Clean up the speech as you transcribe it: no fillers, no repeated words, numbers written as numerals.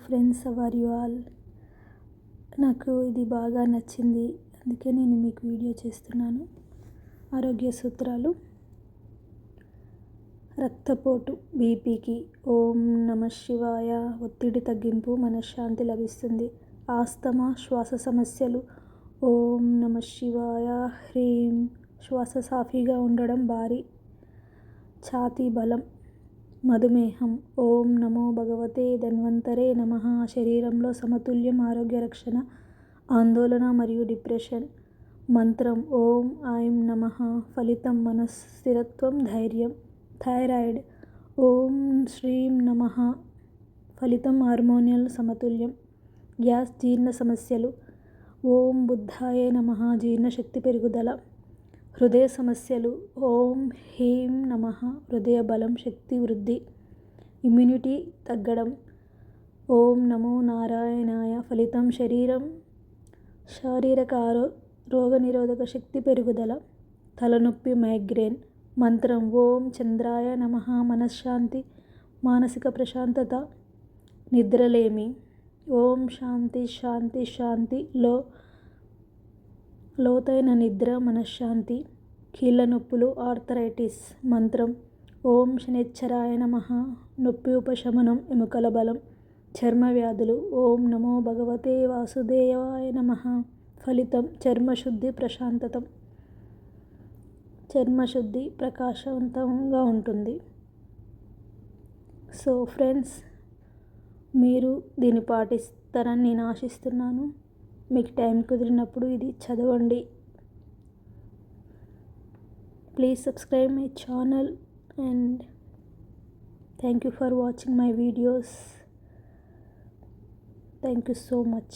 Friends, hour you all. నాకు ఇది బాగా నచ్చింది, అందుకే నేను మీకు వీడియో చేస్తున్నాను. ఆరోగ్య సూత్రాలు. రక్తపోటు బీపీకి ఓం నమ శివాయ. ఒత్తిడి తగ్గింపు, మనశ్శాంతి లభిస్తుంది. ఆస్తమా, శ్వాస సమస్యలు ఓం నమ శివాయ. హ్రీం. శ్వాస సాఫీగా ఉండడం, భారీ ఛాతీ బలం. మధుమేహం ఓం నమో భగవతే ధన్వంతరే నమః. శరీరంలో సమతుల్యం, ఆరోగ్య రక్షణ. ఆందోళన మరియు డిప్రెషన్. మంత్రం ఓం ఐం నమః. ఫలితం మనస్థిరత్వం, ధైర్యం. థైరాయిడ్ ఓం శ్రీం నమః. ఫలితం హార్మోనల్ సమతుల్యం. గ్యాస్, జీర్ణ సమస్యలు ఓం బుద్ధాయ నమః. జీర్ణశక్తి పెరుగుదల. హృదయ సమస్యలు ఓం హ్రీం నమః. హృదయ బలం, శక్తి వృద్ధి. ఇమ్యూనిటీ తగ్గడం ఓం నమో నారాయణాయ. ఫలితం శారీరక రోగనిరోధక శక్తి పెరుగుదల. తలనొప్పి, మైగ్రేన్. మంత్రం ఓం చంద్రాయ నమః. మనశ్శాంతి, మానసిక ప్రశాంతత. నిద్రలేమి ఓం శాంతి శాంతి శాంతి. లోతైన నిద్ర, మనశ్శాంతి. కీళ్ళ నొప్పులు, ఆర్థరైటిస్. మంత్రం ఓం శనైశ్చరాయ నమః. నొప్పి ఉపశమనం, ఎముకల బలం. చర్మ వ్యాధులు ఓం నమో భగవతే వాసుదేవాయ నమః. ఫలితం చర్మశుద్ధి, చర్మశుద్ధి, ప్రకాశవంతంగా ఉంటుంది. సో ఫ్రెండ్స్, మీరు దీన్ని పాటిస్తారని నేను ఆశిస్తున్నాను. మీకు టైం కుదిరినప్పుడు ఇది చదవండి. Please subscribe my channel and thank you for watching my videos. Thank you so much.